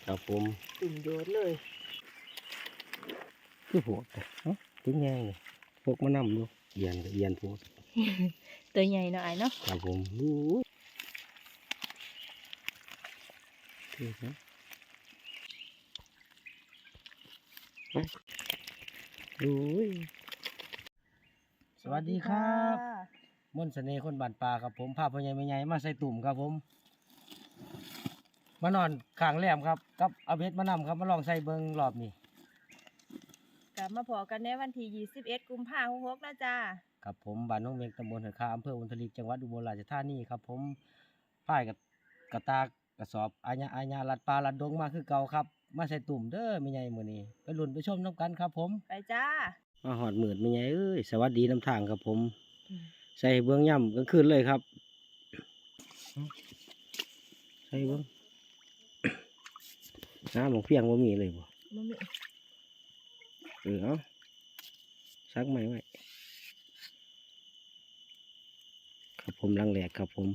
ครับผมตุ่มโยนเลยคือพวกถึงไงพวกมานำดูเอียนกับเอียนพวก ตัวใหญ่เนาะไอ้เนาะครับผมดูนี่ครับไปดูสวัสดีครับม่อนเสน่ห์คนบ้านป่าครับผมพาพ่อใหญ่แม่ใหญ่มาใส่ตุ่มครับผมมานอนข้างแหลมครับกับเอาเบ็ดมานำครับมาลองใส่เบิ้งรอบนี้ กลับมาพอกันในวันที่21 กุมภาพันธ์66นะจ้าครับผมบ้านน้องเมงตำบลหัวคาอำเภออุทลิกจังหวัดอุบลราชธานีครับผมพ่ายกับกระตากกระสอบอาญาลัดปลาลัดดงมาคือเก่าครับมาใส่ตุ่มเด้อไม่ใหญ่มื้อนี้ไปลุ้นไปชมน้ำกันครับผมไปจ้ามาหอดมืดไม่ใหญ่เอ้ยสวัสดีน้ำทางครับผมใส่เบื้องย่ำกลางคืนเลยครับใส่เบื้องน้ำของเพียงว่ามีเลยบ่เอาซักใหม่ไว้ครับผมลังแหลกครับผม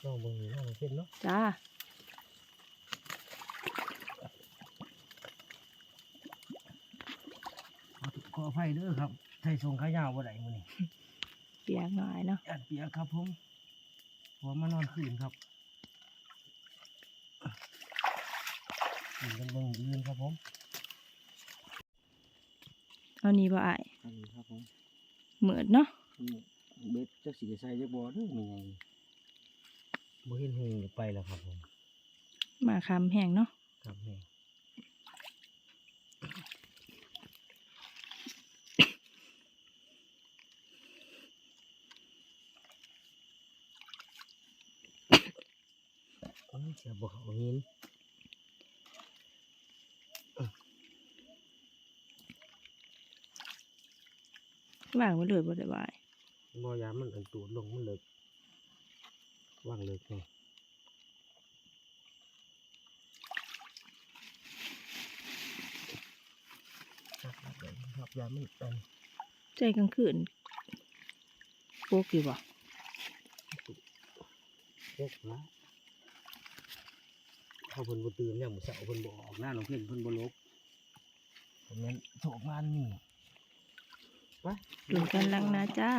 ลองเบิ่งลองเป็นเนาะจ้าขออภัยเด้อครับใส่ทรงขายาวบ่ได้มื้อนี้เปียกหน่อยเนาะเปียกครับผมผมมานอนคืนครับกันเบิ่งยืนครับผมเอานี้บ่อ้ายอันนี้ครับผมเหมือนเนาะเบ็ดจักสิได้ใส่จักบ่เด้อมีไงบ่เห็นหงไปแล้วครับผมมาคำแห้งเนาะครับแม่เสียบ่เขาเห็นว่างไว้เลยบ่ได้บ่ายบ่ยามมันอันตูดลงมันเลิกว่างเลิกแน่ครับยามมันอันใจกลางคืนโป๊กอยู่บ่พวกนะเขาเพิ่นบ่ตื่นเนี่ยมื้อเช้าเพิ่นบ่ออกหน้าน้องเพิ่นเพิ่นบ่ลบเพราะงั้นโชคงานนี่ไป ตุ่มกันลังนะจ้า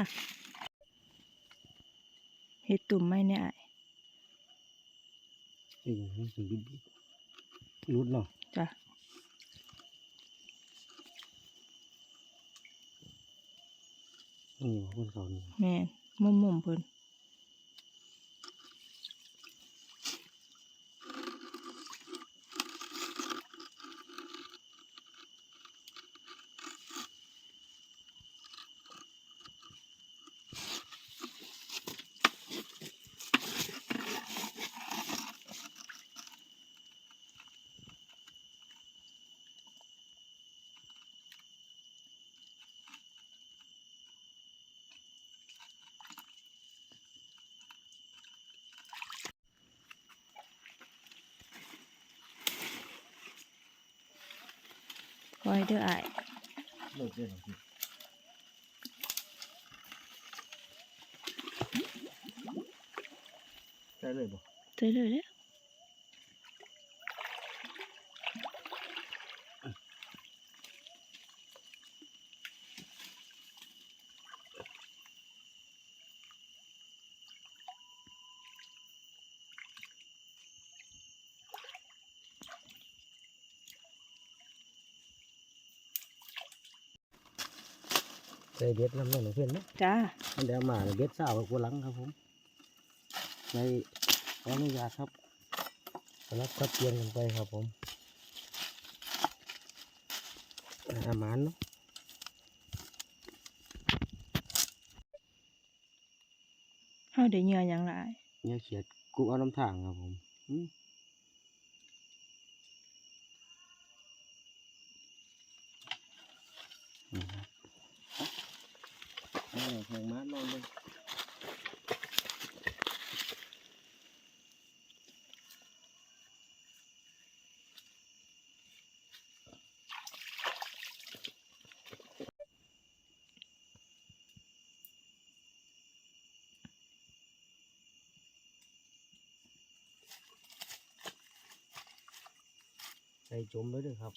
เฮ็ดตุ่มไม่เนี่ยนี่มันสิบิดรุดเนาะจ้ะนี่ว่าเพิ่นเขานี่แม่นมุมเพิ่นคอยเด้ออ้ายเลิกได้หรอพี่ได้เลยบ่เด้อเด้อใส่เบ็ดน้ำน้องเพิ่นเนาะจ้ามันได้มาเบ็ดสาวกับหลังครับผมในขออนุญาตครับรับทับเปลี่ยนกันไปครับผมอาหารเนาะเฮาได้เหงื่อหยังหลายเนี่ยเขียดกุเอาน้ำทางครับผมแข่งม้านอนเลย ส่จมเลยเด้อครับ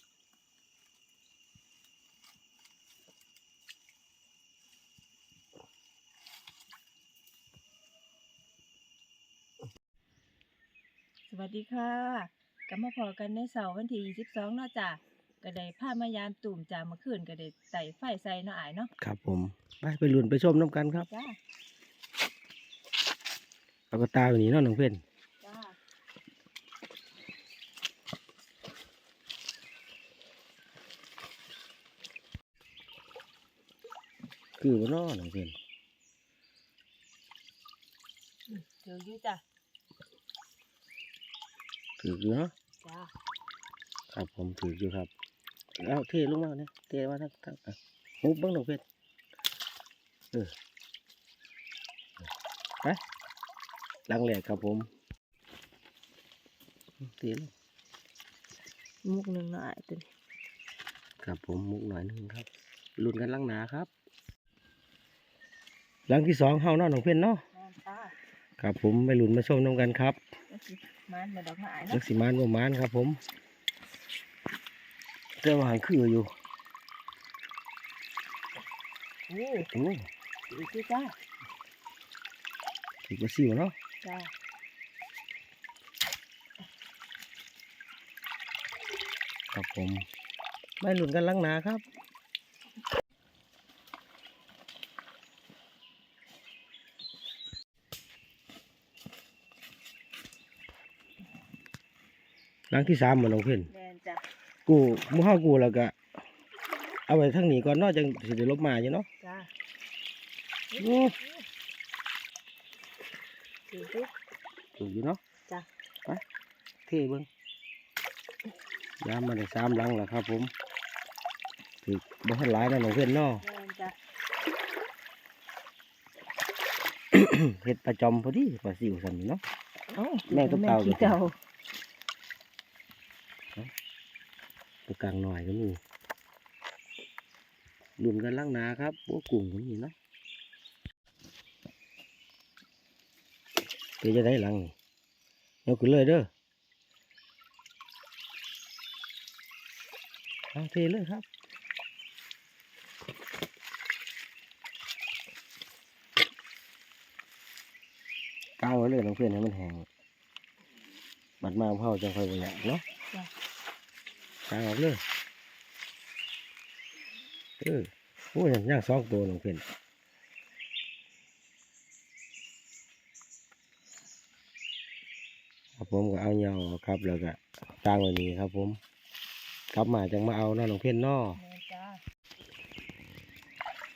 สวัสดีค่ะกลับมาพอกันในเสาร์วันที่22เนาะจ้ะก็ได้พามายามตุ่มจ้าเมื่อคืนก็ได้ไต่ไฟใส่เนาะอ้ายเนาะครับผมไปลุ้นไปชมน้ำกันครับ จ้า เอากระตาอยู่นี่เนาะน้องเพื่อน จ้า คือบ่เนาะน้องเพื่อน เจออยู่จ้ะ ถืออยู่เนาะ จ้า ครับผมถืออยู่ครับเอาเทลงมาเนี่ยเทมาทั้งหุบเบ้างน้องเพื่อนไปลังแหลกครับผมเทลง มุกหนึ่งเนาะอ้ายตัวนี้ ครับผมมุกหน่อยหนึงครับลุ้นกันลังหนาครับลังที่2เฮาเนาะน้องเพื่อนเนาะ แม่นจ้า ครับผมไปลุ้นมาชมน้ำกันครับ ก็สิมันมาดอกไม้าย ลั เนาะ กสิมานบ่มานครับผมแต่ว่าหันคืออยู่ โอ้ โอ้ ถืออยู่จ้า ถือว่าสิวเนาะ จ้า ครับผมไม่หลุนกันลังหนาครับลังที่3มาลงเพิ่น แม่นจ้ะ กูหมู่เฮากูแล้วก็เอาไว้ทางนี้ก่อนเนาะจังสิได้ลบมาอยู่เนาะ จ้า โอ้ ถืออยู่ ถูกอยู่เนาะ จ้ะ ไปเทเบิ่งยามมาได้3ลังแล้วครับผมถือบ่ทันหลายนะน้องเพิ่นเนาะ แม่นจ้ะ เฮ็ดประจอมพอดีปลาซิวซั่นนี่เนาะ เอ้า แม่งตัวเก่า ขี้เก่า ตัวกลางหน่อยก็มีลุ้นกันลังหนาครับโอ้กุ้งก็มีเนาะเดี๋ยวจะได้หลังนี่ยกขึ้นเลยเด้อเอาเทเลยครับกางไว้เลยน้องเพื่อนให้มันแห้งบัดมาเผาจังค่อยบ่อยากเนาะ จ้ะ กางออกเลยโอ้ยย่าง2ตัวน้องเพื่อนครับผมก็เอาเหยาออกครับแล้วก็กางไว้นี่ครับผมกลับมาจังมาเอาเนาะน้องเพื่อนเนาะ แม่นจ้า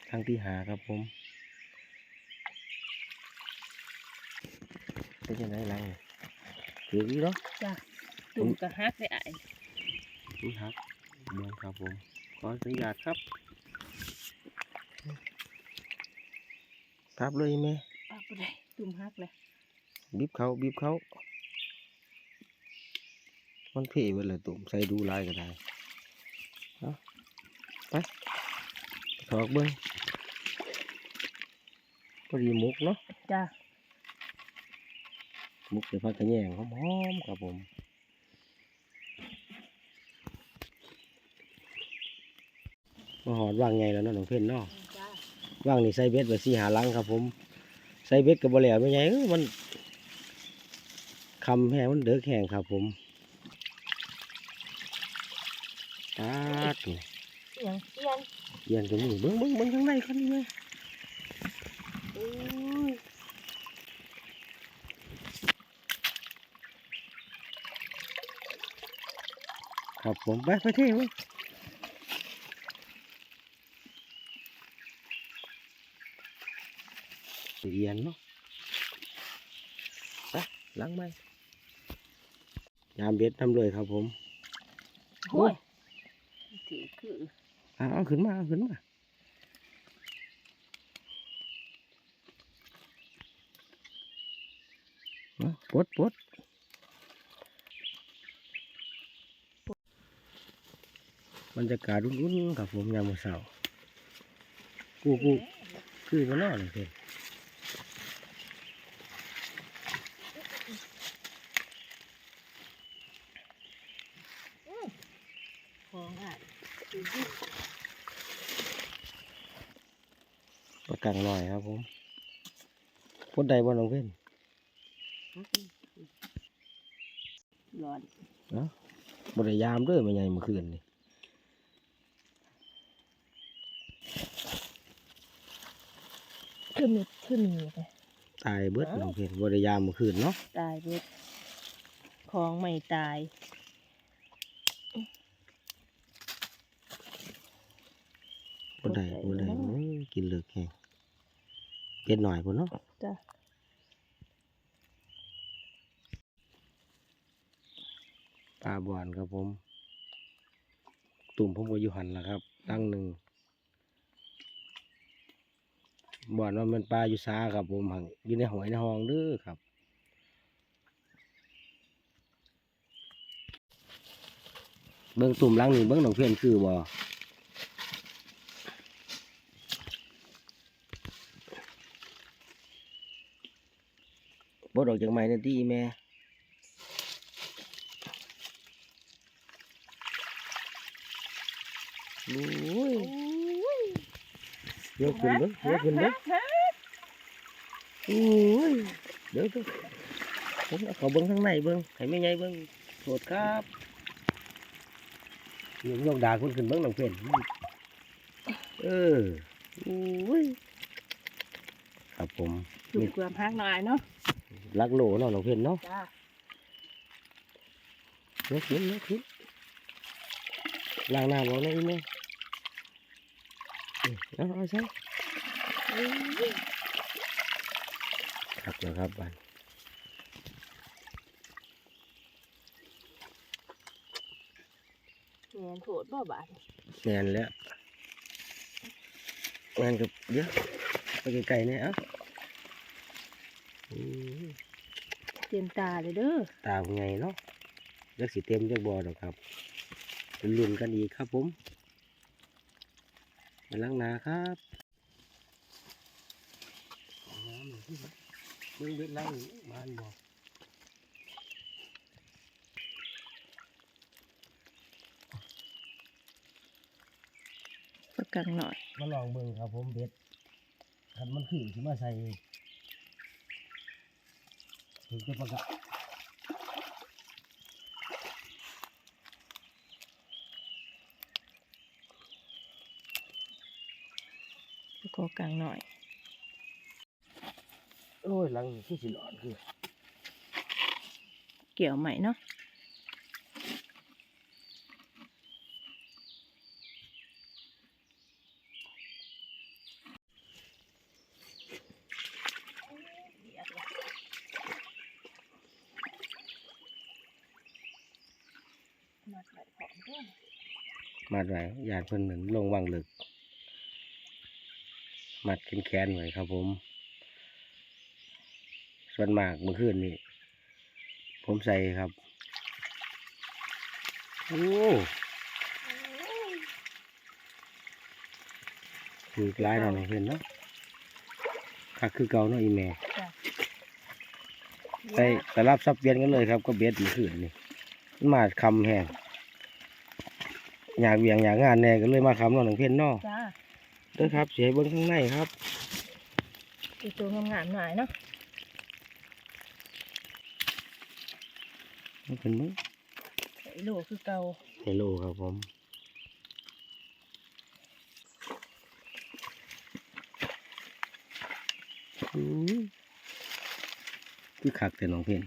ครั้งที่5ครับผมเป็นยังไงหลังถืออยู่เนาะ จ้ะตุ่มกระฮักเลยอ้าย นี่ครับเมืองครับผมขออนุญาตครับครับเลยแม่ ปากบ่ได้ตุ่มฮักเลย บีบเขามันเพ่เวลาตุ่มใส่ดูลายก็ได้เอาไปถอกเบิ้งพอดีมุกเนาะ จ้ะ มุกเดี๋ยวพักกระแยงหอมๆครับผมมาหอดว่างไงแล้วเนาะน้องเพื่อนเนาะ แม่นจ้า ว่างนี่ใส่เบ็ดไว้4 5 ลังครับผมใส่เบ็ดกับบ่แล้วไม่ใหญ่มันคำแห้งมันเดือดแห้งครับผมปาดนี่ เอียง เอียนตรงนี้เบิ้งข้างในคนนี้ไหมโอ้ยครับผมไปเที่ยวเอียนเนาะไปล้างไหมยามเบ็ดทำเลยครับผม โอ้ยถือคือ เอาขึ้นมาเอาปลดบรรยากาศอุ่นๆครับผมยามมื้อเช้ากูคือมานอนเลยเพิ่น กกังหน่อยครับผมพดใดบ่น้องเพิ่น ร้อน เนาะบ่ได้ยามเด้อแม่ใหญ่เมื่อคืนนี่ คือมีไป ตายเบิดน้องเพิ่นบ่ได้ยามเมื่อคืนเนาะ ตายเบิดของไม่ตาย บ่ได้โอ้ยกินเลิกแฮงเป็ดหน่อยพุ่นเนาะ จ้ะ ปลาบ่อนครับผม ตุ่มผมก็อยู่หั่นล่ะครับตั้งหนึงบ่อนว่ามันปลาอยู่ซาครับผมหั่นอยู่ในหอยในห้องเด้อครับ เบิ่งตุ่มหลังนี่เบิ่งน้องเพิ่นคือบ่บ่ดอกจากไม้นั่นติอีแม่โอ้ยยกขึ้นเบิ่งยกขึ้นเบิ่งโอ้ยเดี๋ยวผมเอาเขาเบิ่งข้างในเบิ่งให้แม่ใหญ่เบิ่งโทษครับยกดาคุณขึ้นเบิ่งน้องเพิ่นโอ้ยครับผม ถูกเกลือพักหน่อยเนาะ ลักโหลเนาะน้องเพิ่นเนาะ จ้ะ ยกขึ้นล้างน้ำเอาเลยอีแม่เอาใส่ครับแล้วครับบ้าน แม่นโผดบ่บาด แน่นแล้วแน่นกับเดี๋ยวไปไกลๆเนี่ยเต็มตาเลยเด้อ ตาเป็นไงเนาะยักษ์สีเต็มยักษ์บอดอกครับเป็นรุ่นกันอีกครับผมมาล้างนาครับเบิ่งเบ็ดล้างบ้านบอก ประกังหน่อย มาลองเบิ่งครับผมเบ็ดคันมันขึ้นขึ้นมาใส่ถึงจะประกาศ ประกอกังหน่อย โอ้ยหลังที่สิหลอนคือ เกี่ยวใหม่เนาะมัดไว้พร้อมเด้อ มัดไว้ยานเพิ่นเหมือนลงวางลึกมัดแขนๆไว้ครับผมส่วนมากเมื่อคืนนี่ผมใส่ครับโอ้คือหลายหน่อยเห็นเนาะคักคือเก่าเนาะอีแม่ จ้ะ ไปสลับซับเปลี่ยนกันเลยครับก็เบ็ดเมื่อคืนนี่มันมาคำแห้งอยากเวียงอยากงานแน่ก็เลยมาคำเนาะหลวงเพ่นเนาะ จ้า เด้อครับเสียเบิ้งข้างในครับ อีตัวงามๆหน่อยเนาะ มันเป็นมึง ไอ้โหลคือเก่า เฮลโลครับผมอื้อคือคักแต่น้องเพ่น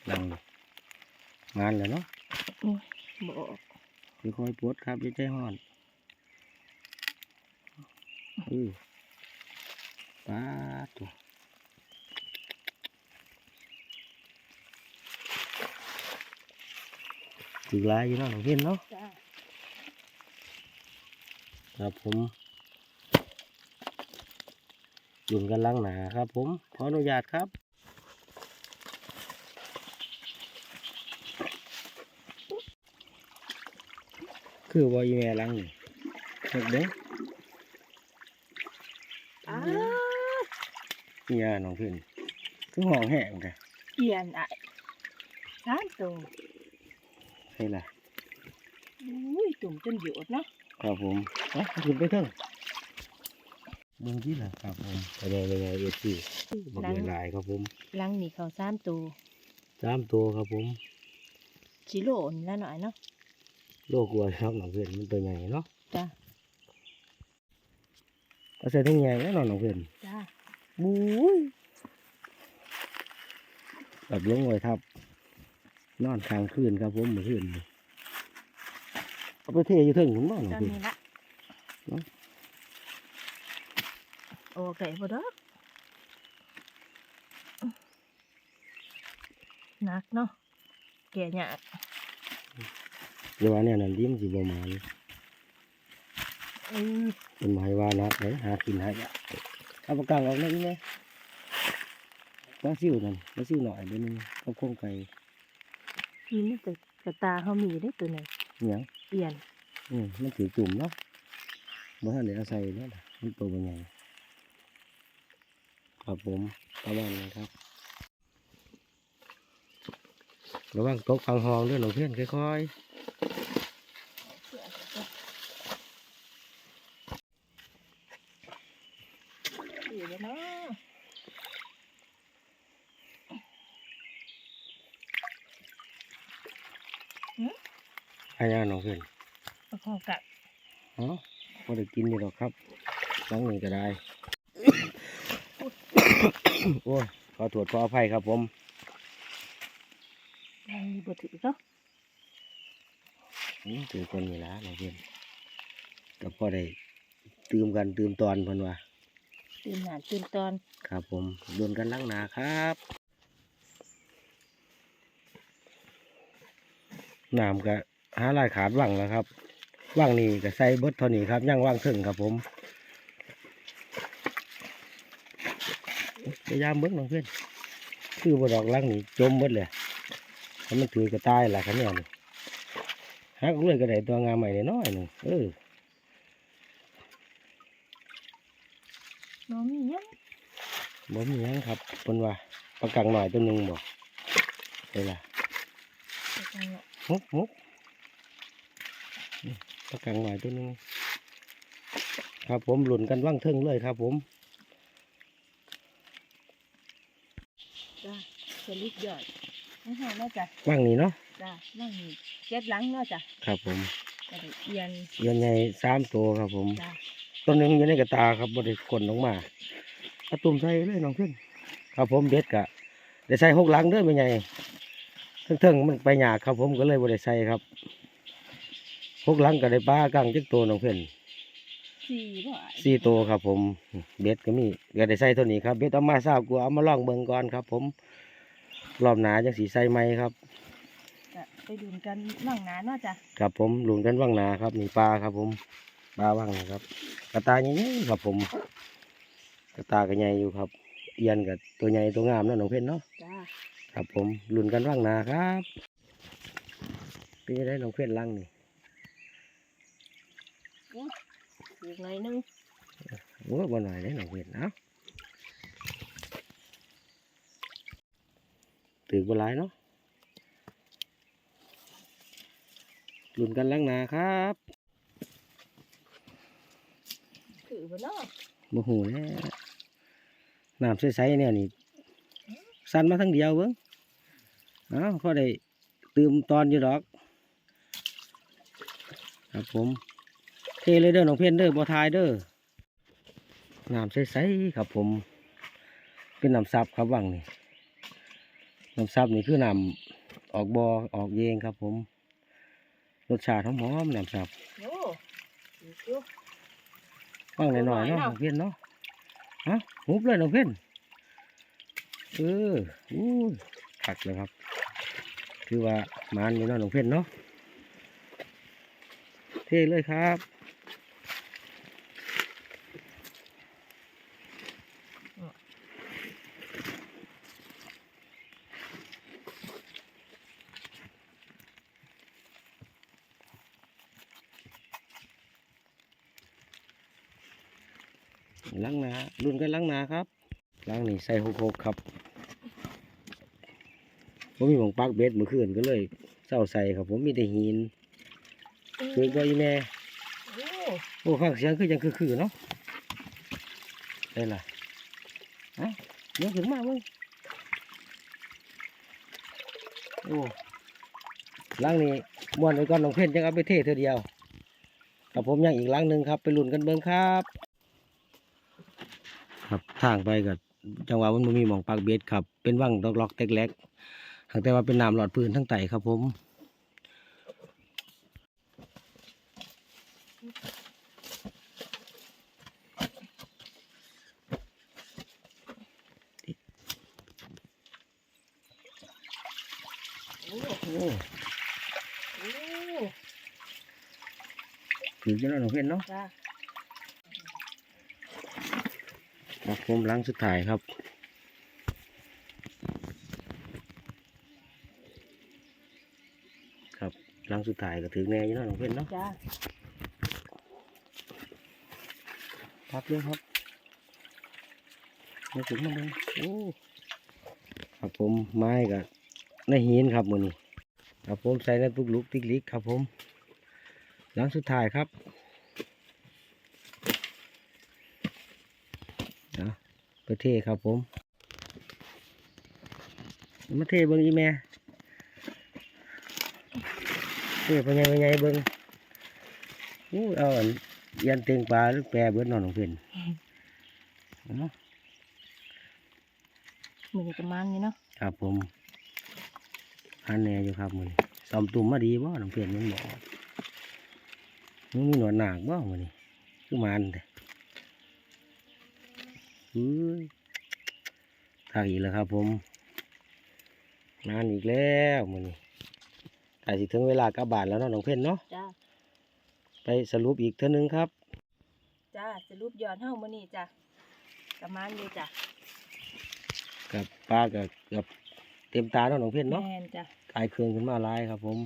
ลังงานแล้วเนาะ โอ้ยบอก ค่อยๆปวดครับอย่าใจห้อนป้าดตัวถือลายอยู่เนาะน้องเพ่นเนาะ จ้า ครับผมยุ่นกันล้างหนาครับผมขออนุญาตครับคือว่าอีแม่ล้างนี่เด็กเด้ อ้า เนี่ยน้องเพิ่นคือห้องแห้งแต่ เปลี่ยนอ่ะ3ตัว ใช่ล่ะ อุ้ยตุ่มจนหยดเนาะ ครับผมขึ้นไปเถอะ เบิ่งที่ล่ะครับผมเป็นไงเอฟซีบักหลายครับผม ลังนี่เขา3ตัว 3ตัวครับผม สิโลนี่ละหน่อยเนาะ โลกลัวครับน้องเพื่อนมันตัวใหญ่เนาะ จ้ะ เอาใส่ถุงใหญ่แน่นอนน้องเพื่อน จ้ะ บุ้ยแบบลงไว้ทับนอนค้างคืนครับผมเมื่อคืนนี่เอาไปเทอยู่เถึงผมบ้างน้อง ตอน เพื่อน นี้ละ เนาะ โอเคบ่ดอกหนักเนาะแก่ยาก เดี๋ยวว่าเนี่ยนั่นดิ้มนสิบ่มาเลย อือ เป็นหมายว่านะไหนหากินหายากเอาปากกาออกนั่นไหมปลาซิวนั่นปลาซิวหน่อยเดี๋ยวนึงกับโครงไก่ นี่มันแต่กระตาเฮามีได้ตัวนึง อิหยัง เปลี่ยน มันถือจุ่มเนาะบ่ทันได้เอาใส่เนาะมันตัวเป็นไงครับผมประมาณนี้ครับระวังตกฟังหองด้วยน้องเพื่อนค่อยๆ อยู่แล้วเนาะ ให้ยาน้องเพื่อน ประคองกัด อ๋อพอได้กินอยู่หรอกครับน้องหนึ่งก็ได้ โอ้ยขอโทษขออภัยครับผม ยังมีบ่ถือเนาะ ถือคนนี้ละน้องเพื่อนก็พอได้ตื่มกันตื่มตอนเพิ่นว่า ตื่นหนานตื่นตอน ครับผมโดนกันล้างหนาครับน้ำก็หาลายขาดว่างแล้วครับว่างนี่ก็ใส่เบิดเท่านี้ครับย่างว่างถึงครับผมพยายามเบิ้งน้องเพื่อนคือบดอกล้างนี่จมเบิดเลยถ้ามันถือกระต่ายล่ะครับเนี่ยนี่หักเลยก็ได้ตัวงามใหม่น้อยหนึ่งน้องมีหยัง บ่มีหยังครับเพิ่นว่าปลากังหน่อยตัวหนึงบ่ได้ล่ะ ไปจังเนาะ มุกนี่ปลากังหน่อยตัวหนึงครับผมหลุนกันว่างเทิงเลยครับผม จ้ะสลิดยอดไม่หาเนาะจ้ะ ว่างนี่เนาะ จ้ะนั่งนี่เจ็ดหลังเนาะจ้ะ ครับผม ก็ได้เอียน เยือนใหญ่3ตัวครับผม จ้ะ ตัวหนึงอยู่ในกระตาครับบ่ได้ขนออกมาเอาตุ่มใส่เลยน้องเพื่อนครับผมเด็ดกะได้ใส่6หลังเด้อแม่ใหญ่เทิงๆมันไปยากครับผมก็เลยบ่ได้ใส่ครับ6หลังก็ได้ปลากังจักตัวน้องเพื่อน สี่บ่ 4ตัวครับผมเบ็ดก็มีก็ได้ใส่เท่านี้ครับเบ็ดเอามา20กว่าเอามาลองเบิ่งก่อนครับผมรอบหน้าจังสิใส่ใหม่ครับ จ้ะไปดูกันนั่งหนาเนาะจ้ะ ครับผมหลุนกันว่างหนาครับนี่ปลาครับผมปลาว่างนะครับกระตายใหญ่ๆครับผมกระตายก็ใหญ่อยู่ครับเอียนกับตัวใหญ่ตัวงามเนาะน้องเพชรเนาะ จ้ะ ครับผมหลุนกันว่างหนาครับเป็นยังไงน้องเพชรลังนี่ อีกหน่อยนึง โอ้บ่หน่อยเลยน้องเพชรเอ้าถือบ่หลายเนาะหลุนกันลังหนาครับ ถือบ่เนาะ โมโหแล้วน้ำใสๆเนี่ยนี่สั้นมาทั้งเดียวเบิ้งเอ้าพอได้ตื่มตอนอยู่ดอกครับผมเทเลยเด้อน้องเพี้ยนเด้อบ่ทายเด้อน้ำใสๆครับผมเป็นน้ำซับครับวังนี่น้ำซับนี่คือน้ำออกบ่อออกเยงครับผมรสชาติหอมๆน้ำซับ โอ้อีกอยู่ ฟังหน่อยๆเนาะน้องเพี้ยนเนาะฮะหุบเลยน้องเพี้ยนอู้ขักเลยครับคือว่ามันอยู่เนาะน้องเพี้ยนเนาะเทเลยครับล้างหนารุ่นกันล้างหนาครับล้างนี่ใส่หกครับผมมีหมองปักเบ็ดเมื่อคืนก็เลยเศร้าใส่ครับผมมีแต่หินคือก็อีแม่ โอ้ โอ้ฟังเสียงคือยังคือเนาะ ได้ล่ะเดี๋ยวขึ้นมาเว้ยโอ้หลังนี้ม้วนไว้ก่อนน้องเพ่นจังเอาไปเทเธอเดียวกับผมยังอีกหลังหนึ่งครับไปลุ้นกันเบิ่งครับครับทางไปกับจังหวะมันบ่มีหม่องปากเบ็ดครับเป็นวังดอกล็อกแตกแหลกแต่ว่าเป็นน้ำหลอดพื้นทั้งไตครับผมโอ้ถือจะน้องเพ่นเนาะ จ้า ครับผมหลังสุดท้ายครับครับหลังสุดท้ายก็ถึงแน่อยู่เนาะน้องเพ่นเนาะ จ้า พับเลยครับมาถึงมาเลยโอ้ครับผมไม้กับในหินครับมือนี้ครับผมใส่ในตุกลุกติ๊กลิกครับผมหลังสุดท้ายครับประเทศครับผมมาเทเบิ้งอีแม่เทพญายเบิ้งเอาอันยันเตียงปลาหรือแปรเบิ้งนอนของเพื่อน มือประมาณนี้เนาะ ครับผมหันแน่อยู่ครับมือนี้ซ้อมตุ่มมาดีบ่น้องเพื่อนมันบอกมันมีหนวดหนักบ่มือนี้คือมันแต่ทางอีกแล้วครับผมนานอีกแล้วมือนี้ใกล้สิถึงเวลากลับบ้านแล้วเนาะน้องเพื่อนเนาะ จ้า ไปสรุปอีกเท่านึงครับ จ้าสรุปยอดเฮามื้อนี้จ้ะประมาณนี้จ้ะ กับปลากับเต็มตาเนาะน้องเพื่อนเนาะ แม่นจ้ะ กายเครื่องขึ้นมาหลายครับผม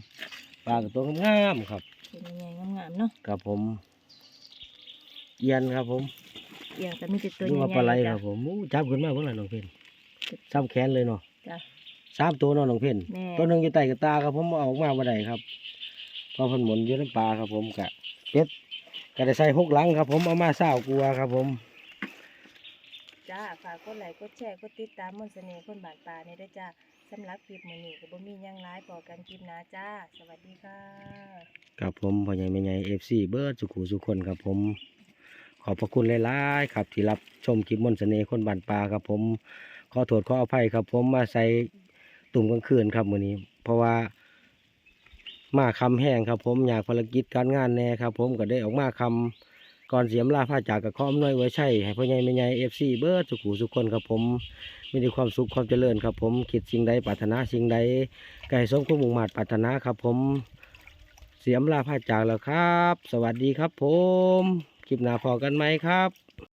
ปลากับตัวงามๆครับ เป็นใหญ่ๆงามๆเนาะ กับผมเอียนครับผม เอียงแต่มีแต่ตัว ดู ใหญ่ ว่าปลาไหล ๆ ค จ้ะ รับผมจับขึ้นมาเมื่อไหร่น้องเพ่นซ้ำแขนเลยเนาะ จ้ะ 3 ตัวเนาะน้องเพ่น แม่ ตัวหนึงอยู่ใต้กับตาครับผมเอาออกมาบ่ได้ครับเพอเพิ่นหมุนอยู่ในปลาครับผมกะเป็ดก็ได้ใส่6 หลังครับผมเอามา20 กว่าครับผม จ้าฝากกดไลค์กดแชร์กดติดตามมนต์เสน่ห์คนบ้านป่านี่ด้วยจ้าสำหรับคลิปมื้อนี้ก็บ่มีหยังหลายพอกันคลิปหน้าจ้าสวัสดีค่ะ ครับผมพ่อใหญ่แม่ใหญ่ FC เบิร์ดสุขุสุขคนครับผมขอบพระคุณหลายๆครับที่รับชมคลิปมนต์เสน่ห์คนบ้านป่าครับผมขอโทษขออภัยครับผมมาใส่ตุ่มกลางคืนครับมื้อนี้ เพราะว่ามาคำแห้งครับผมอยากภารกิจการงานแน่ครับผมก็ได้ออกมาคำก่อนเสียมลาผ้าจากกับข้อมน้อยไว้ใช่ให้พ่อใหญ่แม่ใหญ่ FC เบิร์ดสุขุสุขคนครับผมมีแต่ความสุขความเจริญครับผมคิดสิ่งใดปรารถนาสิ่งใดก็ให้สมความมุ่งมั่นปรารถนาครับผมเสียมลาผ้าจากแล้วครับ สวัสดีครับผมคลิปหน้าพอกันไหมครับ